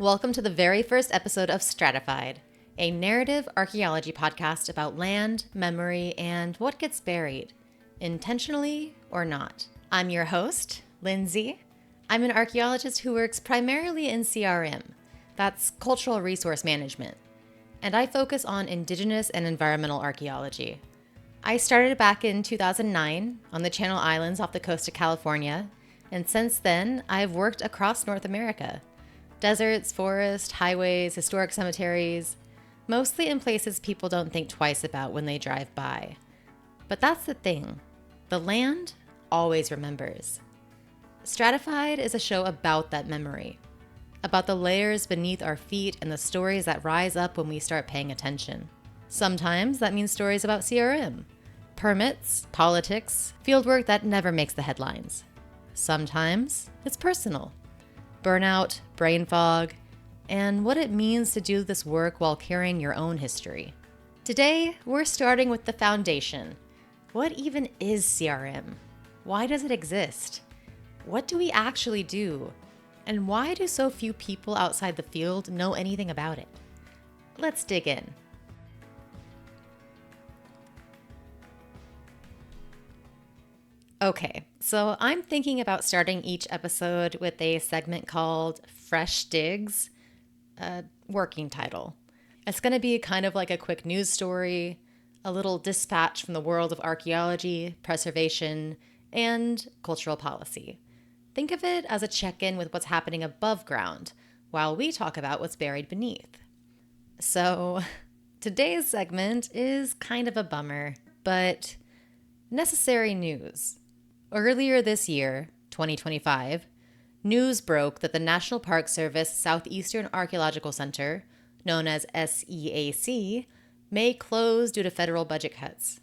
Welcome to the very first episode of Stratified, a narrative archaeology podcast about land, memory, and what gets buried, intentionally or not. I'm your host, Lindsay. I'm an archaeologist who works primarily in CRM, that's Cultural Resource Management, and I focus on indigenous and environmental archaeology. I started back in 2009 on the Channel Islands off the coast of California, and since then, I've worked across North America. Deserts, forests, highways, historic cemeteries, mostly in places people don't think twice about when they drive by. But that's the thing. The land always remembers. Stratified is a show about that memory, about the layers beneath our feet and the stories that rise up when we start paying attention. Sometimes that means stories about CRM, permits, politics, fieldwork that never makes the headlines. Sometimes it's personal. Burnout, brain fog, and what it means to do this work while carrying your own history. Today, we're starting with the foundation. What even is CRM? Why does it exist? What do we actually do? And why do so few people outside the field know anything about it? Let's dig in. Okay, so I'm thinking about starting each episode with a segment called Fresh Digs, a working title. It's going to be kind of like a quick news story, a little dispatch from the world of archaeology, preservation, and cultural policy. Think of it as a check-in with what's happening above ground while we talk about what's buried beneath. So today's segment is kind of a bummer, but necessary news. Earlier this year, 2025, news broke that the National Park Service Southeastern Archaeological Center, known as SEAC, may close due to federal budget cuts.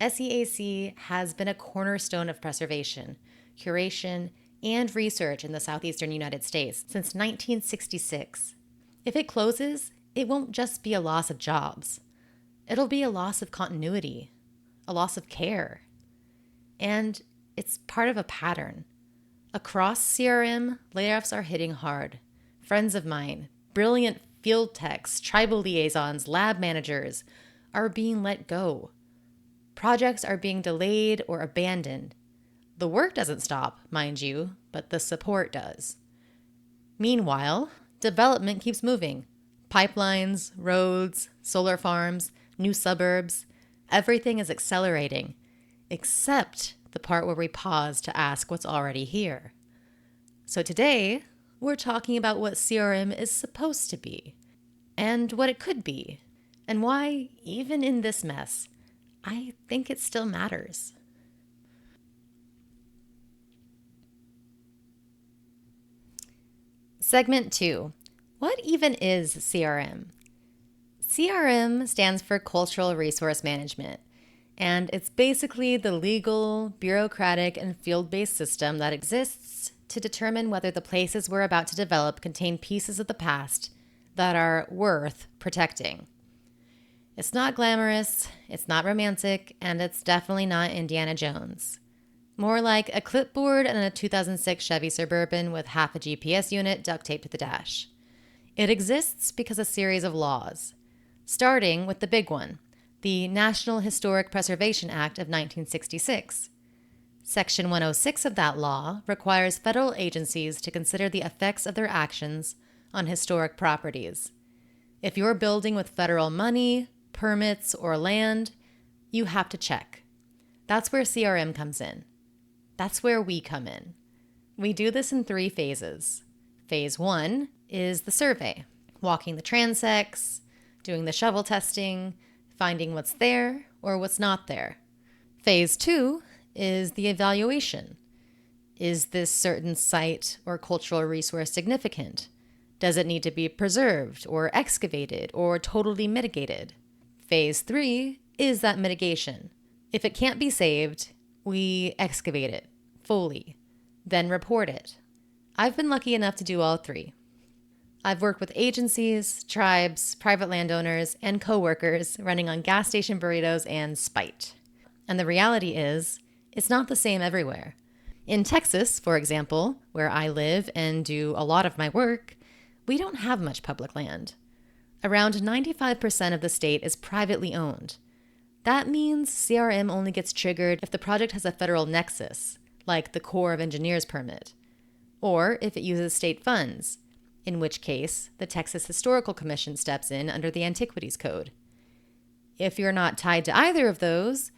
SEAC has been a cornerstone of preservation, curation, and research in the southeastern United States since 1966. If it closes, it won't just be a loss of jobs. It'll be a loss of continuity, a loss of care. And it's part of a pattern. Across CRM, layoffs are hitting hard. Friends of mine, brilliant field techs, tribal liaisons, lab managers are being let go. Projects are being delayed or abandoned. The work doesn't stop, mind you, but the support does. Meanwhile, development keeps moving. Pipelines, roads, solar farms, new suburbs, everything is accelerating, except the part where we pause to ask what's already here. So today, we're talking about what CRM is supposed to be, and what it could be, and why, even in this mess, I think it still matters. Segment 2. What even is CRM? CRM stands for Cultural Resource Management, and it's basically the legal, bureaucratic, and field-based system that exists to determine whether the places we're about to develop contain pieces of the past that are worth protecting. It's not glamorous, it's not romantic, and it's definitely not Indiana Jones. More like a clipboard and a 2006 Chevy Suburban with half a GPS unit duct taped to the dash. It exists because of a series of laws, starting with the big one, the National Historic Preservation Act of 1966. Section 106 of that law requires federal agencies to consider the effects of their actions on historic properties. If you're building with federal money, permits, or land, you have to check. That's where CRM comes in. That's where we come in. We do this in 3 phases. Phase 1 is the survey, walking the transects, doing the shovel testing, finding what's there or what's not there. Phase 2 is the evaluation. Is this certain site or cultural resource significant? Does it need to be preserved or excavated or totally mitigated? Phase 3 is that mitigation. If it can't be saved, we excavate it fully, then report it. I've been lucky enough to do all 3. I've worked with agencies, tribes, private landowners, and coworkers running on gas station burritos and spite. And the reality is, it's not the same everywhere. In Texas, for example, where I live and do a lot of my work, We don't have much public land. Around 95% of the state is privately owned. That means CRM only gets triggered if the project has a federal nexus, like the Corps of Engineers permit, or if it uses state funds, in which case the Texas Historical Commission steps in under the Antiquities Code. If you're not tied to either of those,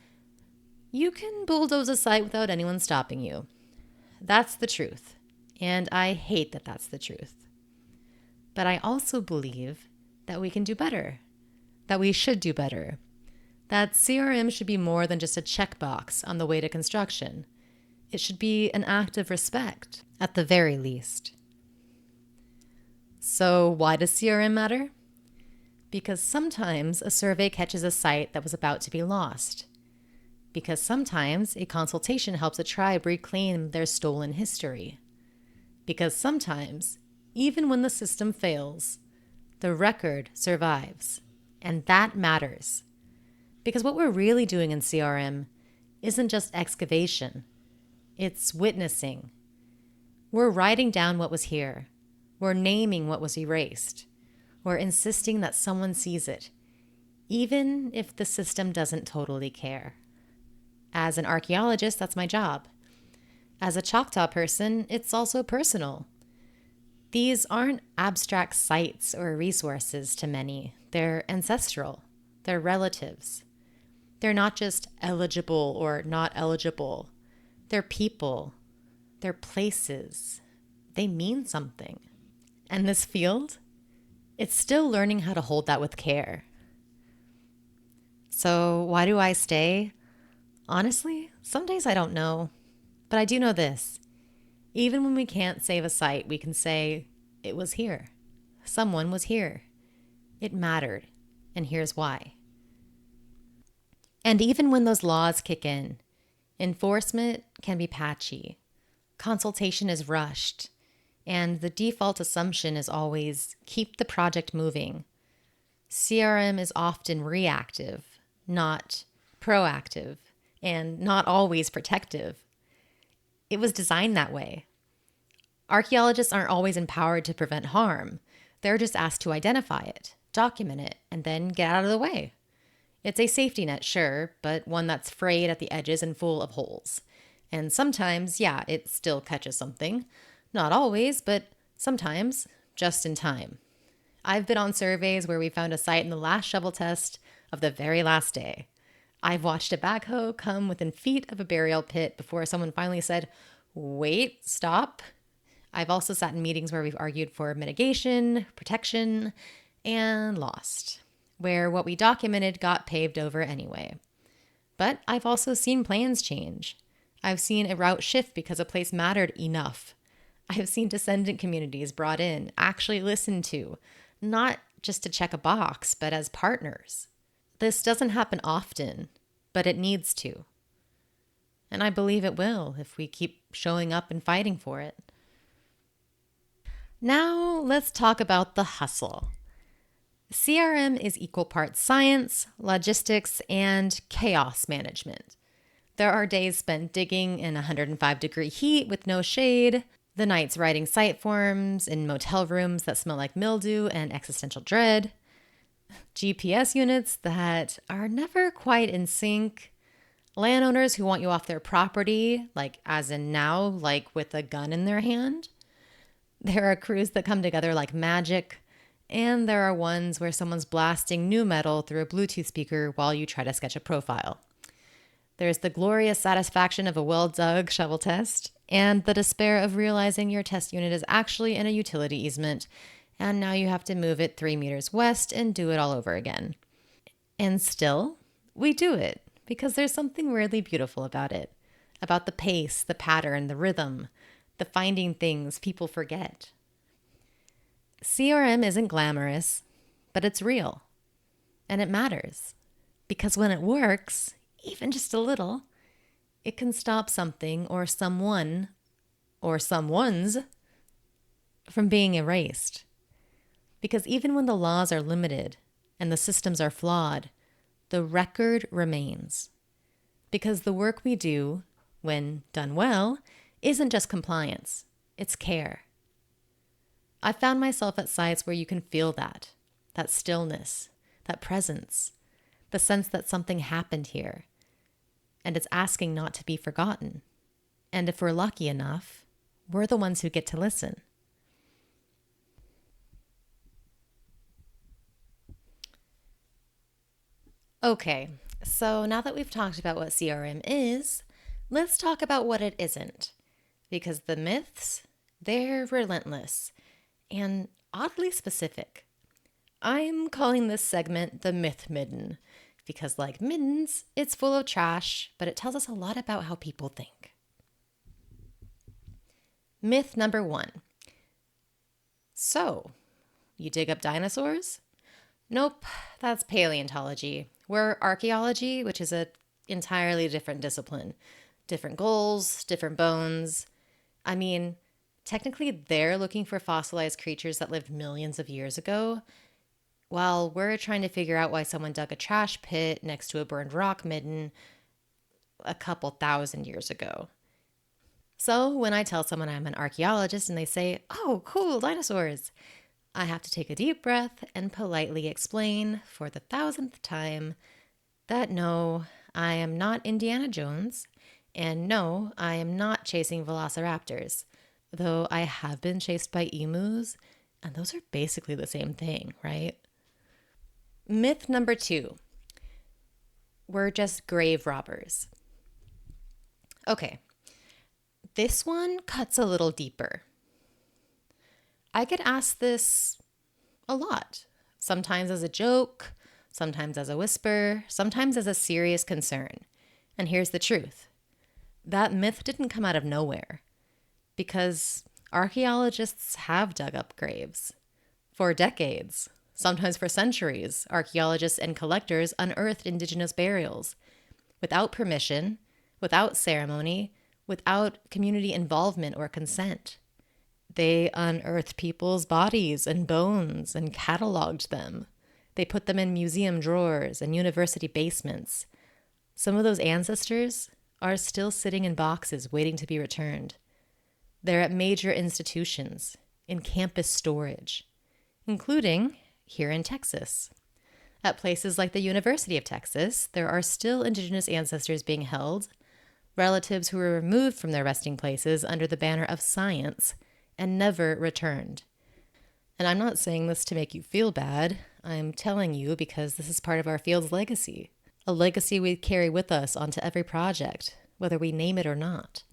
you can bulldoze a site without anyone stopping you. That's the truth, and I hate that that's the truth. But I also believe that we can do better, that we should do better, that CRM should be more than just a checkbox on the way to construction. It should be an act of respect, at the very least. So why does CRM matter? Because sometimes a survey catches a site that was about to be lost. Because sometimes a consultation helps a tribe reclaim their stolen history. Because sometimes, even when the system fails, the record survives. And that matters. Because what we're really doing in CRM isn't just excavation. It's witnessing. We're writing down what was here. We're naming what was erased. We're insisting that someone sees it, even if the system doesn't totally care. As an archaeologist, that's my job. As a Choctaw person, it's also personal. These aren't abstract sites or resources to many. They're ancestral. They're relatives. They're not just eligible or not eligible. They're people. They're places. They mean something. And this field, it's still learning how to hold that with care. So why do I stay? Honestly, some days I don't know. But I do know this. Even when we can't save a site, we can say, it was here. Someone was here. It mattered. And here's why. And even when those laws kick in, enforcement can be patchy. Consultation is rushed. And the default assumption is always keep the project moving. CRM is often reactive, not proactive, and not always protective. It was designed that way. Archaeologists aren't always empowered to prevent harm. They're just asked to identify it, document it, and then get out of the way. It's a safety net, sure, but one that's frayed at the edges and full of holes. And sometimes, yeah, it still catches something. Not always, but sometimes, just in time. I've been on surveys where we found a site in the last shovel test of the very last day. I've watched a backhoe come within feet of a burial pit before someone finally said, wait, stop. I've also sat in meetings where we've argued for mitigation, protection, and lost, where what we documented got paved over anyway. But I've also seen plans change. I've seen a route shift because a place mattered enough. I have seen descendant communities brought in, actually listened to, not just to check a box, but as partners. This doesn't happen often, but it needs to. And I believe it will if we keep showing up and fighting for it. Now let's talk about the hustle. CRM is equal parts science, logistics, and chaos management. There are days spent digging in 105-degree heat with no shade, the nights writing site forms in motel rooms that smell like mildew and existential dread, GPS units that are never quite in sync, landowners who want you off their property, like as in now, like with a gun in their hand. There are crews that come together like magic, and there are ones where someone's blasting new metal through a Bluetooth speaker while you try to sketch a profile. There's the glorious satisfaction of a well-dug shovel test, and the despair of realizing your test unit is actually in a utility easement, and now you have to move it 3 meters west and do it all over again. And still, we do it, because there's something weirdly beautiful about it. About the pace, the pattern, the rhythm, the finding things people forget. CRM isn't glamorous, but it's real. And it matters. Because when it works, even just a little, it can stop something or someone or someone's from being erased. Because even when the laws are limited and the systems are flawed, the record remains. Because the work we do, when done well, isn't just compliance, it's care. I found myself at sites where you can feel that stillness, that presence, the sense that something happened here, and it's asking not to be forgotten. And if we're lucky enough, we're the ones who get to listen. Okay, so now that we've talked about what CRM is, let's talk about what it isn't. Because the myths, they're relentless and oddly specific. I'm calling this segment the Myth Midden because, like middens, it's full of trash, but it tells us a lot about how people think. Myth number 1. So, you dig up dinosaurs? Nope, that's paleontology. We're archaeology, which is an entirely different discipline. Different goals, different bones. I mean, technically they're looking for fossilized creatures that lived millions of years ago, while we're trying to figure out why someone dug a trash pit next to a burned rock midden a couple thousand years ago. So when I tell someone I'm an archaeologist and they say, "Oh, cool, dinosaurs," I have to take a deep breath and politely explain for the 1000th time that no, I am not Indiana Jones, and no, I am not chasing velociraptors, though I have been chased by emus, and those are basically the same thing, right? Myth number 2. We're just grave robbers. Okay, this one cuts a little deeper. I get asked this a lot, sometimes as a joke, sometimes as a whisper, sometimes as a serious concern. And here's the truth. That myth didn't come out of nowhere, because archaeologists have dug up graves. For decades, sometimes for centuries, archaeologists and collectors unearthed indigenous burials without permission, without ceremony, without community involvement or consent. They unearthed people's bodies and bones and cataloged them. They put them in museum drawers and university basements. Some of those ancestors are still sitting in boxes waiting to be returned. They're at major institutions, in campus storage, including here in Texas. At places like the University of Texas, there are still indigenous ancestors being held, relatives who were removed from their resting places under the banner of science and never returned. And I'm not saying this to make you feel bad. I'm telling you because this is part of our field's legacy. A legacy we carry with us onto every project, whether we name it or not.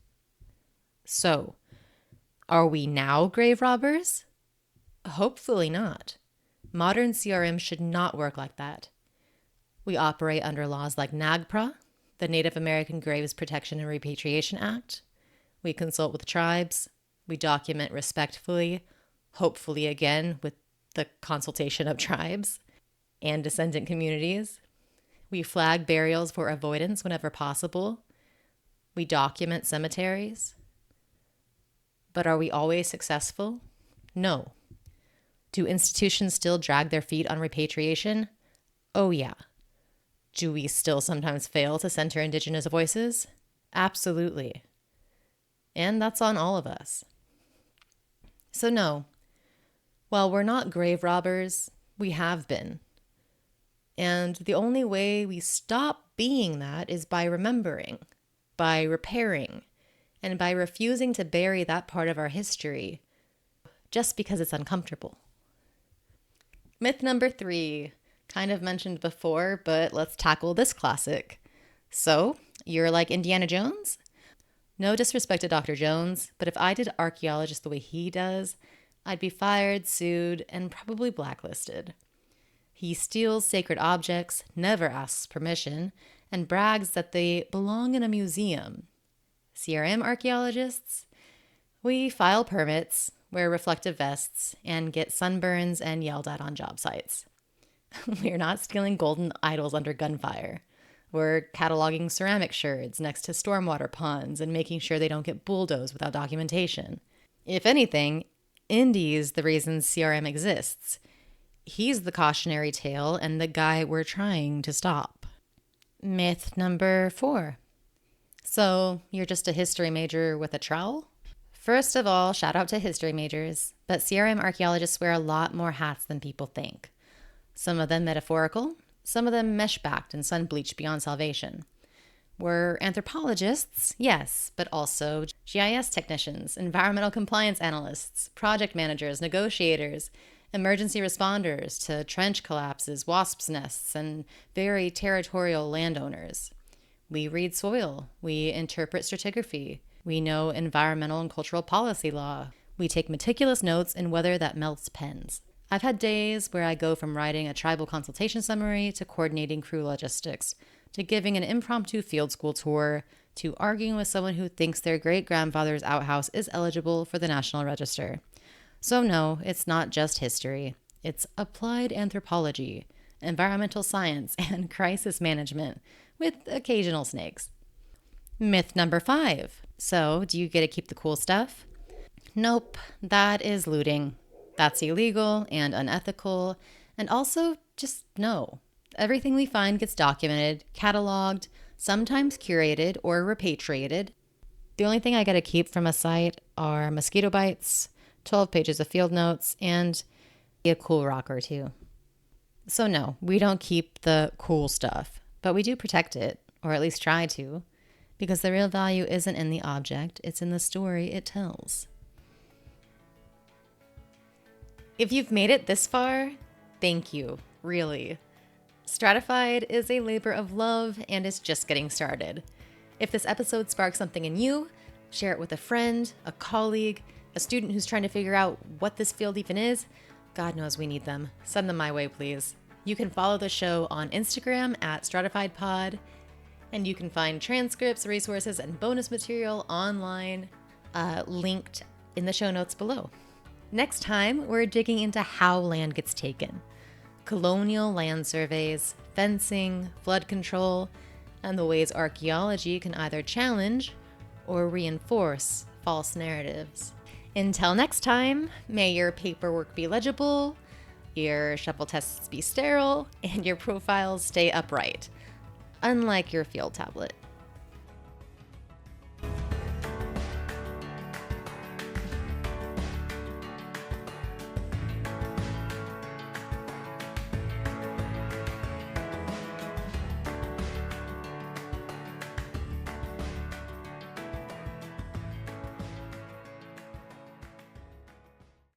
So, are we now grave robbers? Hopefully not. Modern CRM should not work like that. We operate under laws like NAGPRA, the Native American Graves Protection and Repatriation Act. We consult with tribes. We document respectfully, hopefully again with the consultation of tribes and descendant communities. We flag burials for avoidance whenever possible. We document cemeteries. But are we always successful? No. Do institutions still drag their feet on repatriation? Oh yeah. Do we still sometimes fail to center Indigenous voices? Absolutely. And that's on all of us. So no, while we're not grave robbers, we have been. And the only way we stop being that is by remembering, by repairing, and by refusing to bury that part of our history just because it's uncomfortable. Myth number 3, kind of mentioned before, but let's tackle this classic. So, you're like Indiana Jones? No disrespect to Dr. Jones, but if I did archaeologist the way he does, I'd be fired, sued, and probably blacklisted. He steals sacred objects, never asks permission, and brags that they belong in a museum. CRM archaeologists? We file permits, wear reflective vests, and get sunburns and yelled at on job sites. We're not stealing golden idols under gunfire. We're cataloging ceramic sherds next to stormwater ponds and making sure they don't get bulldozed without documentation. If anything, Indy's the reason CRM exists. He's the cautionary tale and the guy we're trying to stop. Myth number 4. So, you're just a history major with a trowel? First of all, shout out to history majors, but CRM archaeologists wear a lot more hats than people think. Some of them metaphorical, some of them mesh-backed and sun-bleached beyond salvation. We're anthropologists, yes, but also GIS technicians, environmental compliance analysts, project managers, negotiators, emergency responders to trench collapses, wasps' nests, and very territorial landowners. We read soil. We interpret stratigraphy. We know environmental and cultural policy law. We take meticulous notes in weather that melts pens. I've had days where I go from writing a tribal consultation summary to coordinating crew logistics, to giving an impromptu field school tour, to arguing with someone who thinks their great-grandfather's outhouse is eligible for the National Register. So no, it's not just history. It's applied anthropology, environmental science, and crisis management, with occasional snakes. Myth number 5. So, do you get to keep the cool stuff? Nope, that is looting. That's illegal and unethical, and also just no. Everything we find gets documented, cataloged, sometimes curated or repatriated. The only thing I get to keep from a site are mosquito bites, 12 pages of field notes, and a cool rock or two. So no, we don't keep the cool stuff, but we do protect it, or at least try to, because the real value isn't in the object, it's in the story it tells. If you've made it this far, thank you, really. Stratified is a labor of love and is just getting started. If this episode sparks something in you, share it with a friend, a colleague, a student who's trying to figure out what this field even is. God knows we need them. Send them my way, please. You can follow the show on Instagram at StratifiedPod, and you can find transcripts, resources, and bonus material online, linked in the show notes below. Next time, we're digging into how land gets taken. Colonial land surveys, fencing, flood control, and the ways archaeology can either challenge or reinforce false narratives. Until next time, may your paperwork be legible, your shovel tests be sterile, and your profiles stay upright, unlike your field tablet.